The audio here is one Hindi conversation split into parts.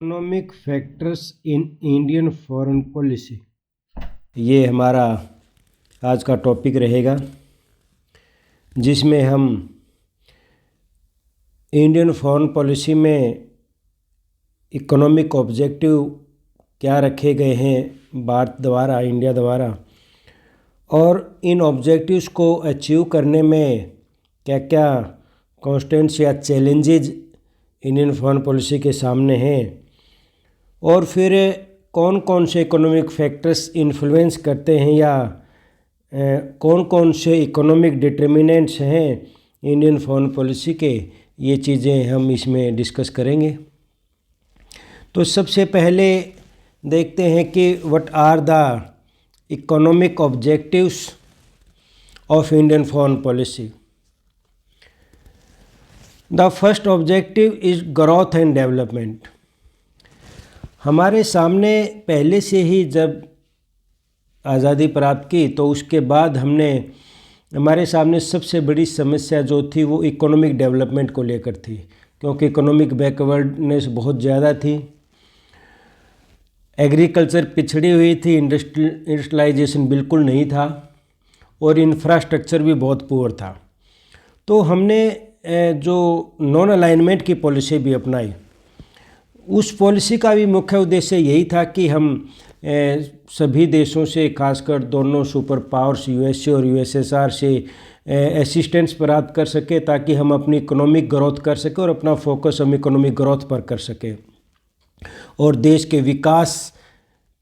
Economic factors in Indian foreign policy, ये हमारा आज का टॉपिक रहेगा, जिसमें हम इंडियन फॉरेन पॉलिसी में इकोनॉमिक ऑब्जेक्टिव क्या रखे गए हैं भारत द्वारा, इंडिया द्वारा, और इन ऑब्जेक्टिव्स को अचीव करने में क्या क्या कॉन्स्टेंट्स या चैलेंजेज इंडियन फॉरेन पॉलिसी के सामने हैं, और फिर कौन कौन से इकोनॉमिक फैक्टर्स इन्फ्लुएंस करते हैं या कौन कौन से इकोनॉमिक डिटर्मिनेंट्स हैं इंडियन फॉरेन पॉलिसी के, ये चीज़ें हम इसमें डिस्कस करेंगे। तो सबसे पहले देखते हैं कि what are the economic objectives of Indian foreign policy. The first objective is growth and development. हमारे सामने पहले से ही जब आज़ादी प्राप्त की तो उसके बाद हमारे सामने सबसे बड़ी समस्या जो थी वो इकोनॉमिक डेवलपमेंट को लेकर थी, क्योंकि इकोनॉमिक बैकवर्डनेस बहुत ज़्यादा थी, एग्रीकल्चर पिछड़ी हुई थी, इंडस्ट्रियलाइजेशन बिल्कुल नहीं था और इंफ्रास्ट्रक्चर भी बहुत पुअर था। तो हमने जो नॉन अलाइनमेंट की पॉलिसी भी अपनाई। उस पॉलिसी का भी मुख्य उद्देश्य यही था कि हम सभी देशों से, खासकर दोनों सुपर पावर्स यूएसए और यूएसएसआर से असिस्टेंस प्राप्त कर सके, ताकि हम अपनी इकोनॉमिक ग्रोथ कर सकें और अपना फोकस हम इकोनॉमिक ग्रोथ पर कर सकें और देश के विकास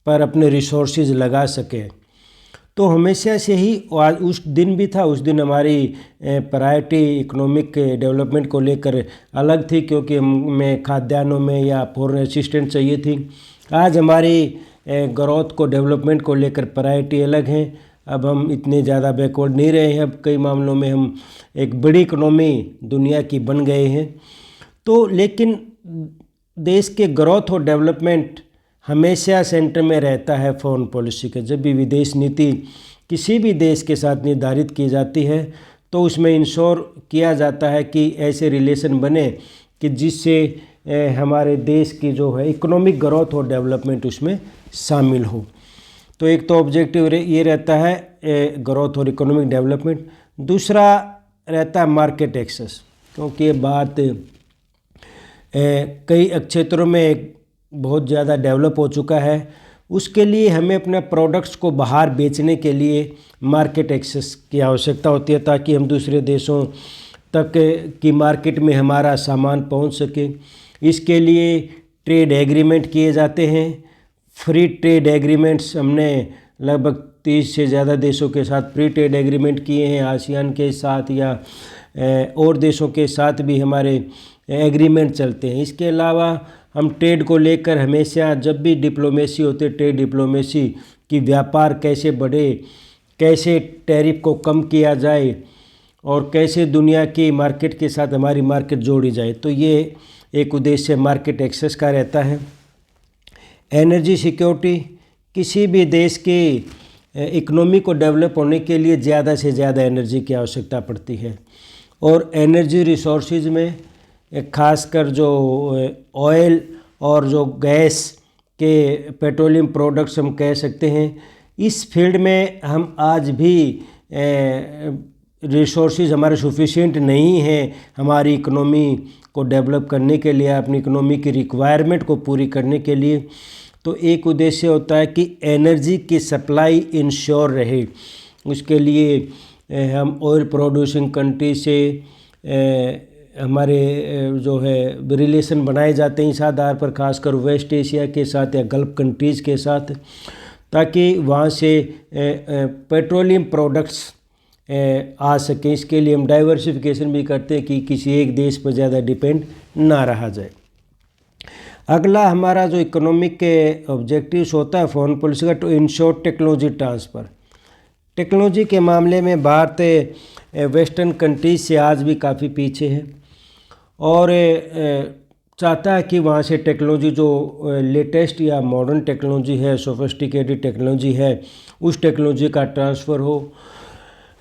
पर अपने रिसोर्सेज लगा सकें। तो हमेशा से ही, आज उस दिन भी था, उस दिन हमारी प्रायोरिटी इकोनॉमिक डेवलपमेंट को लेकर अलग थी, क्योंकि हमें खाद्यान्नों में या फॉरेन असिस्टेंस चाहिए थी। आज हमारी ग्रोथ को, डेवलपमेंट को लेकर प्रायोरिटी अलग हैं। अब हम इतने ज़्यादा बैकवर्ड नहीं रहे हैं, अब कई मामलों में हम एक बड़ी इकोनॉमी दुनिया की बन गए हैं। तो लेकिन देश के ग्रोथ और डेवलपमेंट हमेशा सेंटर में रहता है फॉरेन पॉलिसी के। जब भी विदेश नीति किसी भी देश के साथ निर्धारित की जाती है तो उसमें इंश्योर किया जाता है कि ऐसे रिलेशन बने कि जिससे हमारे देश की जो है इकोनॉमिक ग्रोथ और डेवलपमेंट उसमें शामिल हो। तो एक तो ऑब्जेक्टिव ये रहता है ग्रोथ और इकोनॉमिक डेवलपमेंट। दूसरा रहता है मार्केट एक्सेस, क्योंकि ये बात कई क्षेत्रों में बहुत ज़्यादा डेवलप हो चुका है। उसके लिए हमें अपने प्रोडक्ट्स को बाहर बेचने के लिए मार्केट एक्सेस की आवश्यकता होती है, ताकि हम दूसरे देशों तक की मार्केट में हमारा सामान पहुंच सके। इसके लिए ट्रेड एग्रीमेंट किए जाते हैं, फ्री ट्रेड एग्रीमेंट्स हमने लगभग 30 से ज़्यादा देशों के साथ फ्री ट्रेड एग्रीमेंट किए हैं। आसियान के साथ या और देशों के साथ भी हमारे एग्रीमेंट चलते हैं। इसके अलावा हम ट्रेड को लेकर हमेशा, जब भी डिप्लोमेसी होती है, ट्रेड डिप्लोमेसी कि व्यापार कैसे बढ़े, कैसे टैरिफ को कम किया जाए और कैसे दुनिया की मार्केट के साथ हमारी मार्केट जोड़ी जाए, तो ये एक उद्देश्य मार्केट एक्सेस का रहता है। एनर्जी सिक्योरिटी, किसी भी देश की इकोनॉमी को डेवलप होने के लिए ज़्यादा से ज़्यादा एनर्जी की आवश्यकता पड़ती है, और एनर्जी रिसोर्सेज में खासकर जो ऑयल और जो गैस के पेट्रोलियम प्रोडक्ट्स हम कह सकते हैं, इस फील्ड में हम आज भी रिसोर्सेज हमारे सफिशिएंट नहीं हैं हमारी इकोनॉमी को डेवलप करने के लिए, अपनी इकोनॉमी की रिक्वायरमेंट को पूरी करने के लिए। तो एक उद्देश्य होता है कि एनर्जी की सप्लाई इंश्योर रहे। उसके लिए हम ऑयल प्रोड्यूसिंग कंट्री से हमारे जो है रिलेशन बनाए जाते हैं इस आधार पर, खासकर वेस्ट एशिया के साथ या गल्फ कंट्रीज़ के साथ, ताकि वहाँ से पेट्रोलियम प्रोडक्ट्स आ सकें। इसके लिए हम डाइवर्सिफिकेशन भी करते हैं कि किसी एक देश पर ज़्यादा डिपेंड ना रहा जाए। अगला हमारा जो इकोनॉमिक ऑब्जेक्टिव्स होता है फॉरेन पॉलिसी का, to ensure technology transfer. Technology के मामले में भारत वेस्टर्न कंट्रीज से आज भी काफ़ी पीछे है और चाहता है कि वहाँ से टेक्नोलॉजी जो लेटेस्ट या मॉडर्न टेक्नोलॉजी है, सोफिस्टिकेटेड टेक्नोलॉजी है, उस टेक्नोलॉजी का ट्रांसफ़र हो।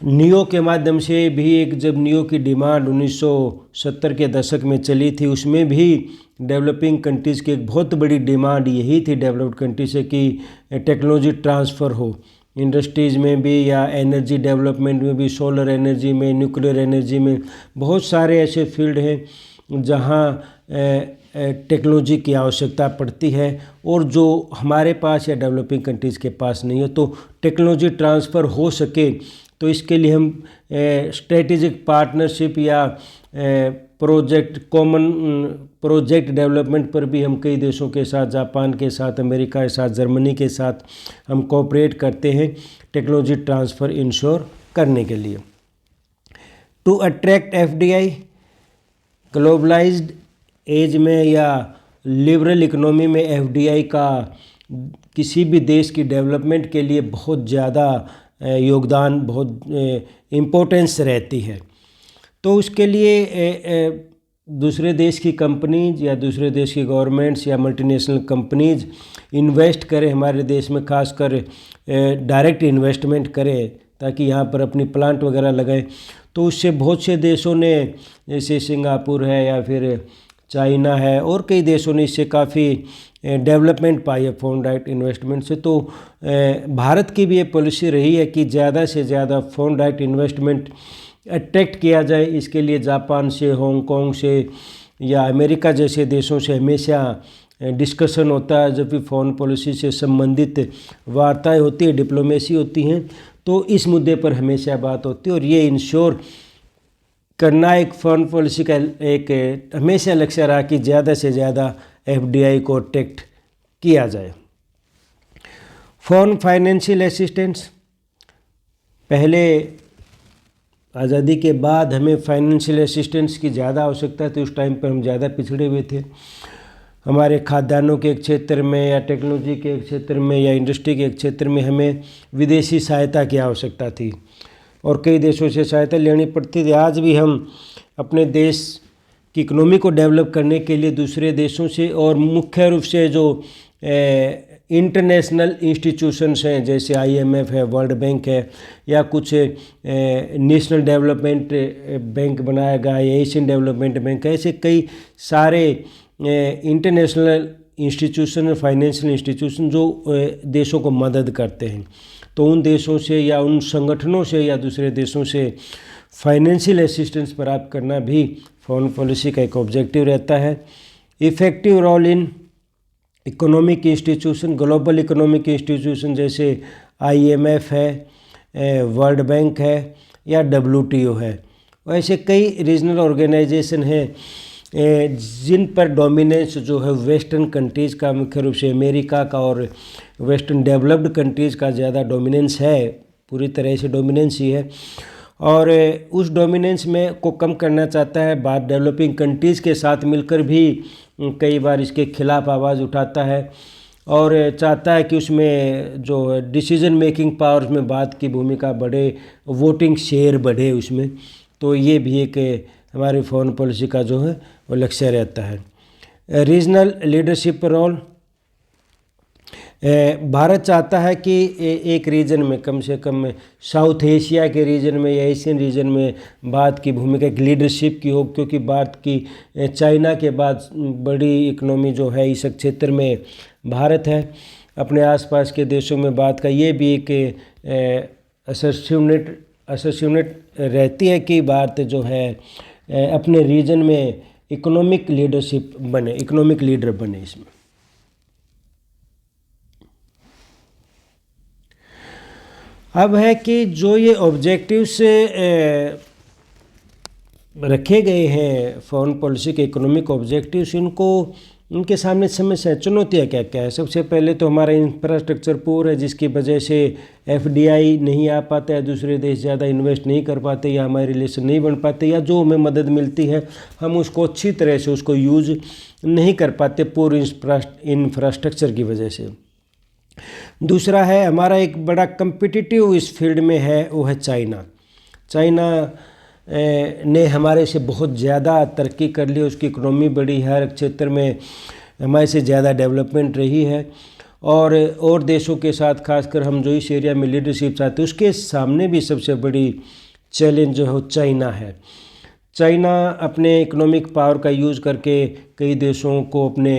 नियो के माध्यम से भी, एक जब नियो की डिमांड 1970 के दशक में चली थी, उसमें भी डेवलपिंग कंट्रीज़ की एक बहुत बड़ी डिमांड यही थी डेवलप्ड कंट्री से कि टेक्नोलॉजी ट्रांसफ़र हो इंडस्ट्रीज़ में भी या एनर्जी डेवलपमेंट में भी, सोलर एनर्जी में, न्यूक्लियर एनर्जी में। बहुत सारे ऐसे फील्ड हैं जहाँ टेक्नोलॉजी की आवश्यकता पड़ती है और जो हमारे पास या डेवलपिंग कंट्रीज़ के पास नहीं है। तो टेक्नोलॉजी ट्रांसफ़र हो सके तो इसके लिए हम स्ट्रेटेजिक पार्टनरशिप या कॉमन प्रोजेक्ट डेवलपमेंट पर भी हम कई देशों के साथ, जापान के साथ, अमेरिका के साथ, जर्मनी के साथ हम कोऑपरेट करते हैं टेक्नोलॉजी ट्रांसफ़र इंश्योर करने के लिए। To attract FDI, globalised age में या लिबरल इकोनॉमी में एफडीआई का किसी भी देश की डेवलपमेंट के लिए बहुत ज़्यादा योगदान, बहुत इम्पोर्टेंस रहती है। तो उसके लिए दूसरे देश की कंपनीज या दूसरे देश की गवर्नमेंट्स या मल्टीनेशनल कंपनीज इन्वेस्ट करें हमारे देश में, खासकर डायरेक्ट इन्वेस्टमेंट करें ताकि यहाँ पर अपनी प्लांट वगैरह लगाएं। तो उससे बहुत से देशों ने, जैसे सिंगापुर है या फिर चाइना है और कई देशों ने इससे काफ़ी डेवलपमेंट पाई है फॉरेन डायरेक्ट इन्वेस्टमेंट से। तो भारत की भी ये पॉलिसी रही है कि ज़्यादा से ज़्यादा फॉरेन डायरेक्ट इन्वेस्टमेंट अट्रैक्ट किया जाए। इसके लिए जापान से, हांगकांग से या अमेरिका जैसे देशों से हमेशा डिस्कशन होता है। जब भी फॉरेन पॉलिसी से संबंधित वार्ताएं होती है, डिप्लोमेसी होती हैं, तो इस मुद्दे पर हमेशा बात होती है। और ये इंश्योर करना एक फॉरेन पॉलिसी का एक हमेशा लक्ष्य रहा कि ज़्यादा से ज़्यादा एफडीआई को अट्रैक्ट किया जाए। फॉरेन फाइनेंशियल असिस्टेंस, पहले आज़ादी के बाद हमें फाइनेंशियल असिस्टेंस की ज़्यादा आवश्यकता थी। उस टाइम पर हम ज़्यादा पिछड़े हुए थे। हमारे खाद्यान्नों के एक क्षेत्र में या टेक्नोलॉजी के एक क्षेत्र में या इंडस्ट्री के एक क्षेत्र में हमें विदेशी सहायता की आवश्यकता थी और कई देशों से सहायता लेनी पड़ती थी। आज भी हम अपने देश की इकोनॉमी को डेवलप करने के लिए दूसरे देशों से और मुख्य रूप से जो इंटरनेशनल इंस्टीट्यूशंस हैं जैसे IMF है, वर्ल्ड बैंक है या कुछ नेशनल डेवलपमेंट बैंक बनाया गया या एशियन डेवलपमेंट बैंक है, ऐसे कई सारे इंटरनेशनल इंस्टीट्यूशन, फाइनेंशियल इंस्टीट्यूशन जो देशों को मदद करते हैं। तो उन देशों से या उन संगठनों से या दूसरे देशों से फाइनेंशियल असिस्टेंस प्राप्त करना भी फॉरेन पॉलिसी का एक ऑब्जेक्टिव रहता है। Effective role in economic institution, global economic institution जैसे IMF है, वर्ल्ड बैंक है या WTO है। वैसे कई रीजनल ऑर्गेनाइजेशन हैं जिन पर डोमिनेंस जो है वेस्टर्न कंट्रीज़ का, मुख्य रूप से अमेरिका का और वेस्टर्न डेवलप्ड कंट्रीज़ का ज़्यादा डोमिनेंस है, पूरी तरह से डोमिनेंस ही है। और उस डोमिनेंस में को कम करना चाहता है भारत, डेवलपिंग कंट्रीज़ के साथ मिलकर भी कई बार इसके खिलाफ आवाज़ उठाता है और चाहता है कि उसमें जो डिसीजन मेकिंग पावर्स में भारत की भूमिका बढ़े, वोटिंग शेयर बढ़े उसमें। तो ये भी एक हमारी फॉरेन पॉलिसी का जो है वो लक्ष्य रहता है। रीजनल लीडरशिप रोल, भारत चाहता है कि एक रीजन में, कम से कम साउथ एशिया के रीजन में या एशियन रीजन में भारत की भूमिका एक लीडरशिप की हो, क्योंकि भारत की चाइना के बाद बड़ी इकोनॉमी जो है इस क्षेत्र में भारत है। अपने आसपास के देशों में भारत का ये भी एक असर्टिवनेस रहती है कि भारत जो है अपने रीजन में इकोनॉमिक लीडरशिप बने, इकोनॉमिक लीडर बने। इसमें अब है कि जो ये ऑब्जेक्टिव्स रखे गए हैं फॉरेन पॉलिसी के इकोनॉमिक ऑब्जेक्टिव्स, उनके सामने समस्या, चुनौतियाँ क्या क्या है। सबसे पहले तो हमारा इंफ्रास्ट्रक्चर पुअर है, जिसकी वजह से FDI नहीं आ पाता है, दूसरे देश ज़्यादा इन्वेस्ट नहीं कर पाते या हमारे रिलेशन नहीं बन पाते, या जो हमें मदद मिलती है हम उसको अच्छी तरह से उसको यूज़ नहीं कर पाते पुअर इंफ्रास्ट्रक्चर की वजह से। दूसरा है हमारा एक बड़ा कम्पिटिटिव इस फील्ड में है, वो है चाइना। चाइना ने हमारे से बहुत ज़्यादा तरक्की कर ली, उसकी इकोनॉमी बड़ी है, हर क्षेत्र में हमारे से ज़्यादा डेवलपमेंट रही है। और देशों के साथ खासकर हम जो इस एरिया में लीडरशिप चाहते हैं, उसके सामने भी सबसे बड़ी चैलेंज जो है चाइना है। चाइना अपने इकोनॉमिक पावर का यूज़ करके कई देशों को अपने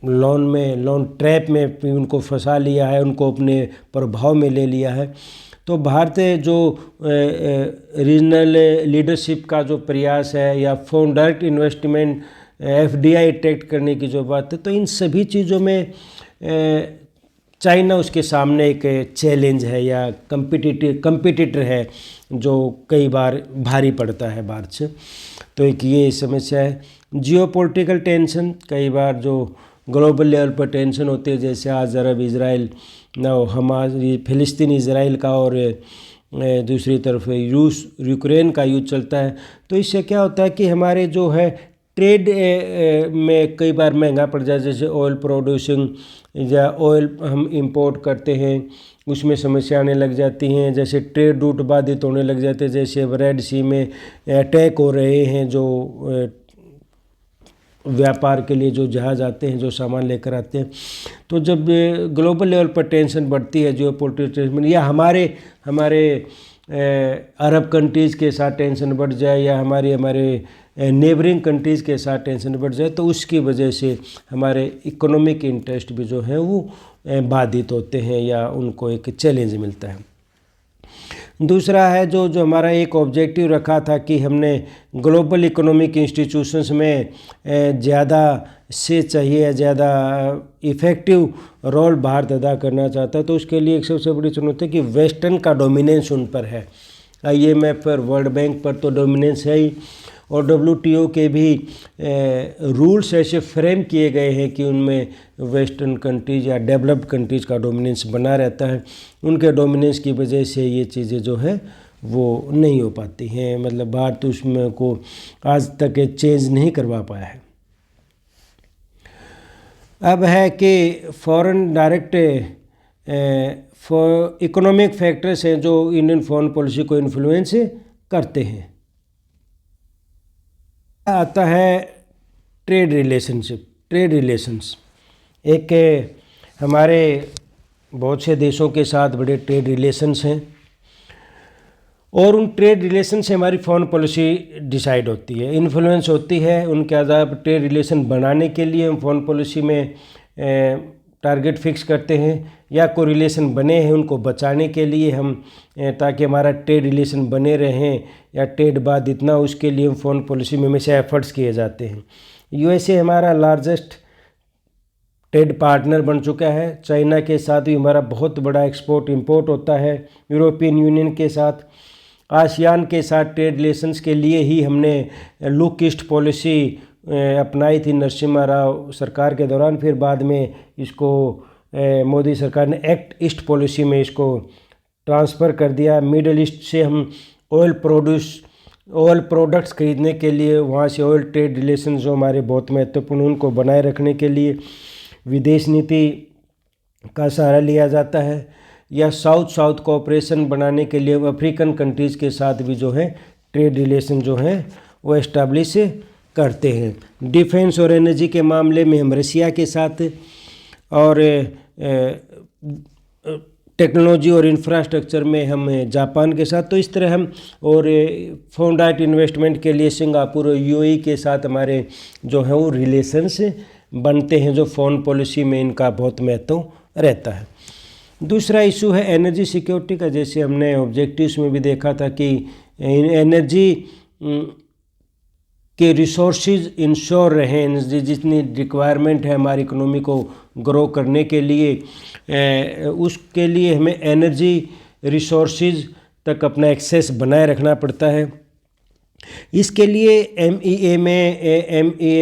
लोन ट्रैप में भी उनको फंसा लिया है, उनको अपने प्रभाव में ले लिया है। तो भारत जो रीजनल लीडरशिप का जो प्रयास है या foreign direct investment FDI attract करने की जो बात है, तो इन सभी चीज़ों में चाइना उसके सामने एक चैलेंज है या कंपिटिटर है जो कई बार भारी पड़ता है भारत से। तो एक ये समस्या है। जियोपॉलिटिकल टेंशन, कई बार जो ग्लोबल लेवल पर टेंशन होती है, जैसे आज अरब इज़राइल हमास फ़िलिस्तीन इज़राइल का और दूसरी तरफ रूस यूक्रेन का युद्ध चलता है। तो इससे क्या होता है कि हमारे जो है ट्रेड में कई बार महंगा पड़ जाए, जैसे ऑयल प्रोड्यूसिंग या ऑयल हम इंपोर्ट करते हैं उसमें समस्या आने लग जाती हैं, जैसे ट्रेड रूट बाधित होने लग जाते हैं, जैसे रेड सी में अटैक हो रहे हैं, जो व्यापार के लिए जो जहाज़ आते हैं, जो सामान लेकर आते हैं। तो जब ग्लोबल लेवल पर टेंशन बढ़ती है, जियोपॉलिटिकल टेंशन, या हमारे अरब कंट्रीज़ के साथ टेंशन बढ़ जाए या हमारे नेबरिंग कंट्रीज़ के साथ टेंशन बढ़ जाए, तो उसकी वजह से हमारे इकोनॉमिक इंटरेस्ट भी जो है वो बाधित होते हैं या उनको एक चैलेंज मिलता है। दूसरा है जो हमारा एक ऑब्जेक्टिव रखा था कि हमने ग्लोबल इकोनॉमिक इंस्टीट्यूशंस में ज़्यादा से चाहिए, ज़्यादा इफ़ेक्टिव रोल भारत अदा करना चाहता है। तो उसके लिए एक सबसे बड़ी चुनौती है कि वेस्टर्न का डोमिनेंस उन पर है। IMF पर, वर्ल्ड बैंक पर तो डोमिनेंस है ही, और WTO के भी रूल्स ऐसे फ्रेम किए गए हैं कि उनमें वेस्टर्न कंट्रीज या डेवलप्ड कंट्रीज़ का डोमिनेंस बना रहता है। उनके डोमिनेंस की वजह से ये चीज़ें जो है वो नहीं हो पाती हैं, मतलब भारत उसमें को आज तक चेंज नहीं करवा पाया है। अब है कि फॉरेन डायरेक्ट इकोनॉमिक फैक्टर्स हैं जो इंडियन फॉरेन पॉलिसी को इन्फ्लुएंस करते हैं। आता है ट्रेड रिलेशंस। एक हमारे बहुत से देशों के साथ बड़े ट्रेड रिलेशंस हैं, और उन ट्रेड रिलेशन से हमारी फॉरेन पॉलिसी डिसाइड होती है, इन्फ्लुएंस होती है। उनके आधार ट्रेड रिलेशन बनाने के लिए हम फॉरेन पॉलिसी में टारगेट फिक्स करते हैं, या कोई रिलेशन बने हैं उनको बचाने के लिए हम, ताकि हमारा ट्रेड रिलेशन बने रहें या ट्रेड बाधित ना, उसके लिए हम फॉरेन पॉलिसी में हमेशा एफर्ट्स किए जाते हैं। USA हमारा लार्जेस्ट ट्रेड पार्टनर बन चुका है। चाइना के साथ भी हमारा बहुत बड़ा एक्सपोर्ट इंपोर्ट होता है। यूरोपियन यूनियन के साथ, आसियान के साथ ट्रेड रिलेशंस के लिए ही हमने लुक ईस्ट पॉलिसी अपनाई थी नरसिम्हा राव सरकार के दौरान। फिर बाद में इसको मोदी सरकार ने एक्ट ईस्ट पॉलिसी में इसको ट्रांसफ़र कर दिया। मिडल ईस्ट से हम ऑयल प्रोडक्ट्स खरीदने के लिए, वहाँ से ऑयल ट्रेड रिलेशन जो हमारे बहुत महत्वपूर्ण, उनको बनाए रखने के लिए विदेश नीति का सहारा लिया जाता है, या साउथ कोऑपरेशन बनाने के लिए अफ्रीकन कंट्रीज़ के साथ भी जो है ट्रेड रिलेशन जो है वो एस्टैब्लिश करते हैं। डिफेंस और एनर्जी के मामले में हम रसिया के साथ, और टेक्नोलॉजी और इंफ्रास्ट्रक्चर में हम जापान के साथ। तो इस तरह हम, और फॉरेन डायरेक्ट इन्वेस्टमेंट के लिए सिंगापुर और UAE के साथ हमारे जो है वो रिलेशंस बनते हैं, जो फॉरेन पॉलिसी में इनका बहुत महत्व रहता है। दूसरा इशू है एनर्जी सिक्योरिटी का। जैसे हमने ऑब्जेक्टिव्स में भी देखा था कि एनर्जी के रिसोर्सेज इंश्योर रहें, एनर्जी जितनी रिक्वायरमेंट है हमारी इकोनॉमी को ग्रो करने के लिए, उसके लिए हमें एनर्जी रिसोर्सेज तक अपना एक्सेस बनाए रखना पड़ता है। इसके लिए MEA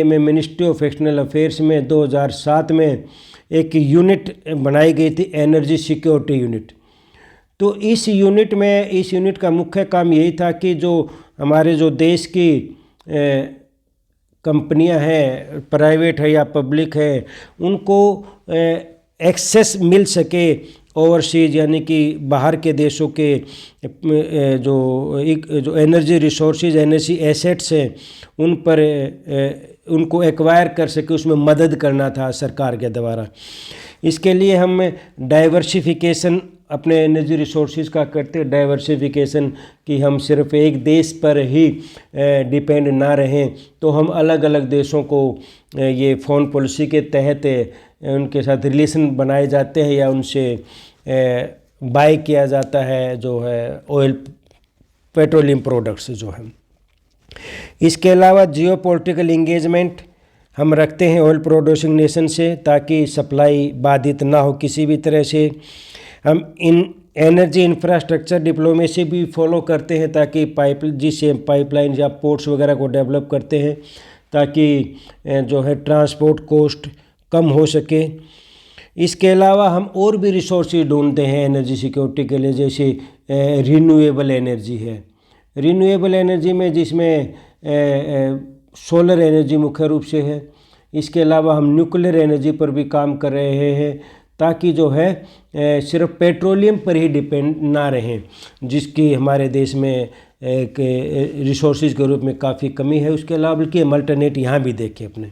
में मिनिस्ट्री ऑफ एक्सटर्नल अफेयर्स में 2007 में एक यूनिट बनाई गई थी, एनर्जी सिक्योरिटी यूनिट। तो इस यूनिट का मुख्य काम यही था कि जो हमारे जो देश की कंपनियां हैं, प्राइवेट है या पब्लिक है, उनको एक्सेस मिल सके ओवरसीज, यानी कि बाहर के देशों के जो एनर्जी रिसोर्सेज, एनर्जी एसेट्स हैं, उन पर उनको एक्वायर कर सके, उसमें मदद करना था सरकार के द्वारा। इसके लिए हम डाइवर्सिफिकेशन अपने एनर्जी रिसोर्सेज का करते डाइवर्सिफिकेशन, कि हम सिर्फ एक देश पर ही डिपेंड ना रहें, तो हम अलग अलग देशों को ये फ़ोन पॉलिसी के तहत उनके साथ रिलेशन बनाए जाते हैं या उनसे बाय किया जाता है जो है ऑयल पेट्रोलियम प्रोडक्ट्स जो है। इसके अलावा जियोपॉलिटिकल इंगेजमेंट हम रखते हैं ऑयल प्रोड्यूसिंग नेशन से, ताकि सप्लाई बाधित ना हो किसी भी तरह से। हम इन एनर्जी इंफ्रास्ट्रक्चर डिप्लोमेसी भी फॉलो करते हैं, ताकि पाइपलाइन या पोर्ट्स वगैरह को डेवलप करते हैं, ताकि जो है ट्रांसपोर्ट कॉस्ट कम हो सके। इसके अलावा हम और भी रिसोर्सेज ढूंढते हैं एनर्जी सिक्योरिटी के लिए, जैसे रिन्यूएबल एनर्जी है। रिन्यूएबल एनर्जी में जिसमें सोलर एनर्जी मुख्य रूप से है। इसके अलावा हम न्यूक्लियर एनर्जी पर भी काम कर रहे हैं, ताकि जो है सिर्फ पेट्रोलियम पर ही डिपेंड ना रहें, जिसकी हमारे देश में एक रिसोर्सेज के रूप में काफ़ी कमी है। उसके अलावा बल्कि हम अल्टरनेट यहाँ भी देखें अपने।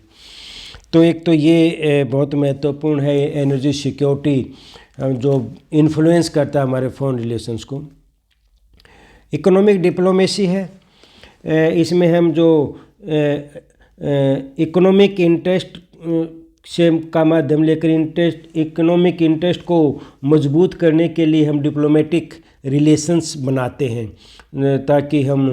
तो एक तो ये बहुत महत्वपूर्ण है एनर्जी सिक्योरिटी जो इन्फ्लुएंस करता है हमारे फॉरेन रिलेशंस को। इकोनॉमिक डिप्लोमेसी है, इसमें हम जो इकोनॉमिक इंटरेस्ट से का माध्यम लेकर इकोनॉमिक इंटरेस्ट को मजबूत करने के लिए हम डिप्लोमेटिक रिलेशंस बनाते हैं, ताकि हम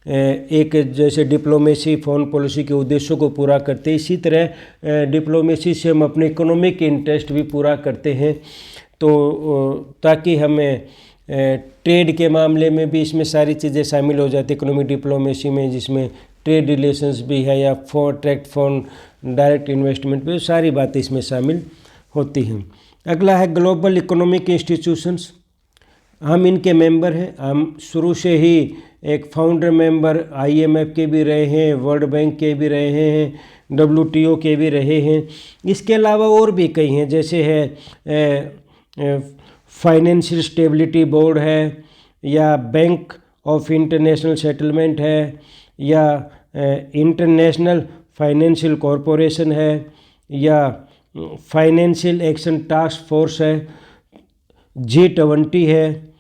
एक जैसे डिप्लोमेसी फॉरेन पॉलिसी के उद्देश्यों को पूरा करते हैं, इसी तरह डिप्लोमेसी से हम अपने इकोनॉमिक इंटरेस्ट भी पूरा करते हैं। तो ताकि हमें ट्रेड के मामले में भी इसमें सारी चीज़ें शामिल हो जाती है इकोनॉमिक डिप्लोमेसी में, जिसमें ट्रेड रिलेशंस भी है या फॉरेन डायरेक्ट इन्वेस्टमेंट भी, सारी बातें इसमें शामिल होती हैं। अगला है ग्लोबल इकोनॉमिक इंस्टीट्यूशंस। हम इनके मेंबर हैं। हम शुरू से ही एक फाउंडर मेंबर IMF के भी रहे हैं, वर्ल्ड बैंक के भी रहे हैं, WTO के भी रहे हैं। इसके अलावा और भी कई हैं, जैसे है फाइनेंशियल स्टेबिलिटी बोर्ड है, या बैंक ऑफ इंटरनेशनल सेटलमेंट है, या इंटरनेशनल फाइनेंशियल कॉरपोरेशन है, या फाइनेंशियल एक्शन टास्क फोर्स है, G20 है,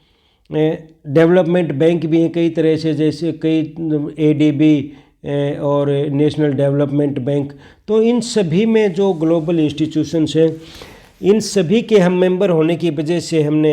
डेवलपमेंट बैंक भी हैं कई तरह से, जैसे कई ADB और नेशनल डेवलपमेंट बैंक। तो इन सभी में जो ग्लोबल इंस्टीट्यूशंस हैं, इन सभी के हम मेंबर होने की वजह से हम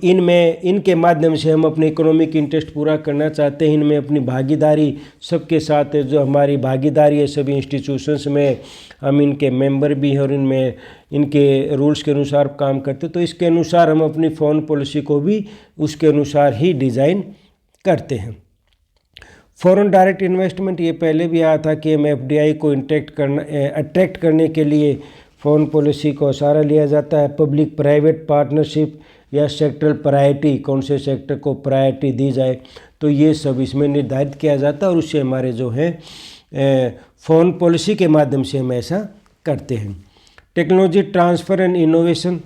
इनके माध्यम से हम अपने इकोनॉमिक इंटरेस्ट पूरा करना चाहते हैं। इनमें अपनी भागीदारी सबके साथ है, जो हमारी भागीदारी है सभी इंस्टीट्यूशंस में, हम इनके मेंबर भी हैं और इनमें इनके रूल्स के अनुसार काम करते। तो इसके अनुसार हम अपनी फॉरेन पॉलिसी को भी उसके अनुसार ही डिज़ाइन करते हैं। फॉरेन डायरेक्ट इन्वेस्टमेंट, ये पहले भी आया था कि हम FDI को अट्रैक्ट करने के लिए फॉरेन पॉलिसी को सहारा लिया जाता है। पब्लिक प्राइवेट पार्टनरशिप या सेक्टरल प्रायोरिटी, कौन से सेक्टर को प्रायोरिटी दी जाए, तो ये सब इसमें निर्धारित किया जाता है और उससे हमारे जो है फॉरेन पॉलिसी के माध्यम से हम ऐसा करते हैं। Technology transfer and innovation.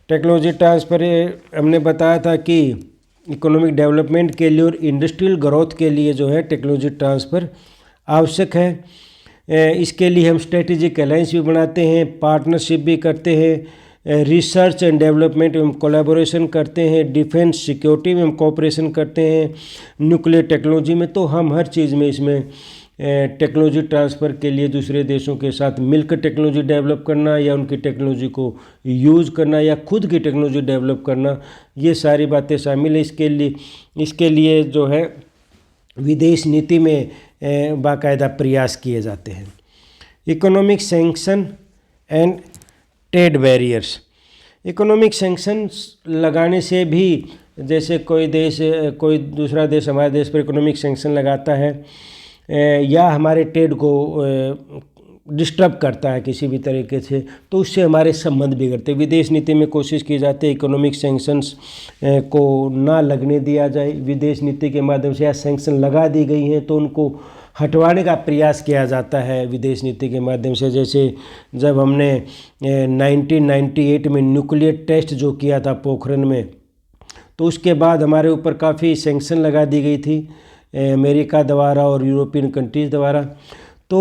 Technology transfer हमने बताया था कि इकोनॉमिक डेवलपमेंट के लिए और इंडस्ट्रियल ग्रोथ के लिए जो है टेक्नोलॉजी ट्रांसफ़र आवश्यक है। इसके लिए हम स्ट्रेटेजिक अलायंस भी बनाते हैं, पार्टनरशिप भी करते हैं, रिसर्च एंड डेवलपमेंट में हम कोलैबोरेशन करते हैं, डिफेंस सिक्योरिटी में हम कोऑपरेशन करते हैं, न्यूक्लियर टेक्नोलॉजी में। तो हम हर चीज़ में इसमें टेक्नोलॉजी ट्रांसफ़र के लिए दूसरे देशों के साथ मिलकर टेक्नोलॉजी डेवलप करना या उनकी टेक्नोलॉजी को यूज़ करना या खुद की टेक्नोलॉजी डेवलप करना, ये सारी बातें शामिल है। इसके लिए जो है विदेश नीति में बाकायदा प्रयास किए जाते हैं। Economic sanction and trade barriers. Economic sanctions लगाने से भी, जैसे कोई दूसरा देश हमारे देश पर इकोनॉमिक सैंक्शन लगाता है या हमारे ट्रेड को डिस्टर्ब करता है किसी भी तरीके से, तो उससे हमारे संबंध बिगड़ते। विदेश नीति में कोशिश की जाती है इकोनॉमिक सैंक्शंस को ना लगने दिया जाए। विदेश नीति के माध्यम से या सैंक्शन लगा दी गई हैं तो उनको हटवाने का प्रयास किया जाता है विदेश नीति के माध्यम से। जैसे जब हमने 1998 में न्यूक्लियर टेस्ट जो किया था पोखरण में, तो उसके बाद हमारे ऊपर काफ़ी सैंक्शन लगा दी गई थी अमेरिका द्वारा और यूरोपियन कंट्रीज़ द्वारा। तो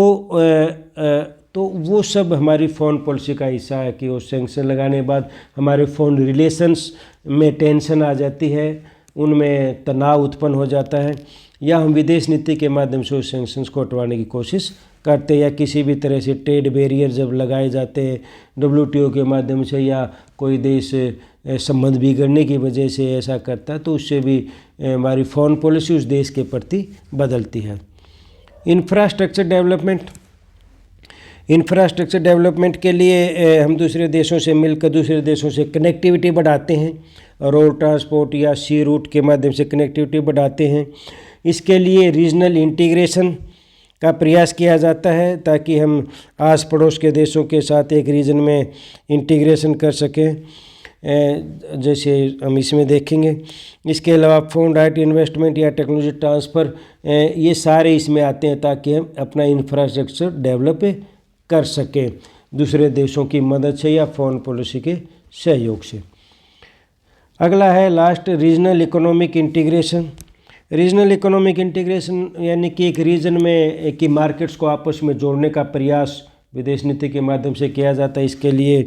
तो वो सब हमारी फ़ॉरेन पॉलिसी का हिस्सा है कि वो सैंक्शन लगाने के बाद हमारे फ़ॉरेन रिलेशंस में टेंशन आ जाती है, उनमें तनाव उत्पन्न हो जाता है, या हम विदेश नीति के माध्यम से उस सैंक्शंस को हटवाने की कोशिश करते हैं, या किसी भी तरह से ट्रेड बैरियर जब लगाए जाते हैं WTO के माध्यम से, या कोई देश संबंध बिगड़ने की वजह से ऐसा करता है, तो उससे भी हमारी फॉरेन पॉलिसी उस देश के प्रति बदलती है। इंफ्रास्ट्रक्चर डेवलपमेंट के लिए हम दूसरे देशों से मिलकर दूसरे देशों से कनेक्टिविटी बढ़ाते हैं, रोड ट्रांसपोर्ट या सी रूट के माध्यम से कनेक्टिविटी बढ़ाते हैं। इसके लिए रीजनल इंटीग्रेशन का प्रयास किया जाता है ताकि हम आस पड़ोस के देशों के साथ एक रीजन में इंटीग्रेशन कर सकें, जैसे हम इसमें देखेंगे। इसके अलावा फॉरेन डायरेक्ट इन्वेस्टमेंट या टेक्नोलॉजी ट्रांसफ़र, ये सारे इसमें आते हैं ताकि हम अपना इंफ्रास्ट्रक्चर डेवलप कर सकें दूसरे देशों की मदद से या फॉरेन पॉलिसी के सहयोग से। अगला है last regional economic integration. Regional economic integration यानी कि एक रीजन में की मार्केट्स को आपस में जोड़ने का प्रयास विदेश नीति के माध्यम से किया जाता है। इसके लिए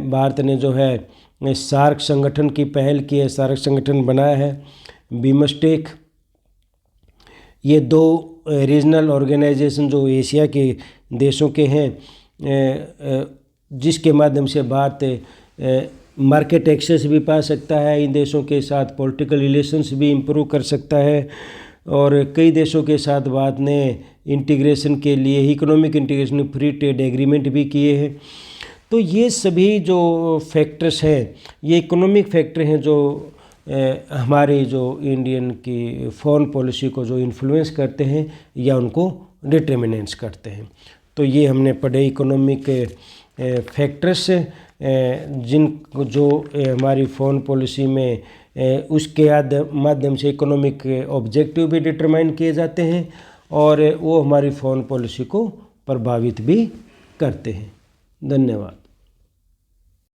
भारत ने जो है सार्क संगठन की पहल की है, सार्क संगठन बनाया है, बिमस्टेक। ये 2 रीजनल ऑर्गेनाइजेशन जो एशिया के देशों के हैं, जिसके माध्यम से भारत मार्केट एक्सेस भी पा सकता है, इन देशों के साथ पॉलिटिकल रिलेशंस भी इम्प्रूव कर सकता है, और कई देशों के साथ भारत ने इंटीग्रेशन के लिए economic integration free trade agreement भी किए हैं। तो ये सभी जो फैक्टर्स हैं, ये इकोनॉमिक फैक्टर हैं जो हमारी जो इंडियन की फॉरेन पॉलिसी को जो इन्फ्लुएंस करते हैं या उनको डिटर्मिनेंट्स करते हैं। तो ये हमने पढ़े इकोनॉमिक फैक्टर्स जिन जो हमारी फॉरेन पॉलिसी में उसके माध्यम से इकोनॉमिक ऑब्जेक्टिव भी डिटरमाइन किए जाते हैं और वो हमारी फॉरेन पॉलिसी को प्रभावित भी करते हैं। धन्यवाद।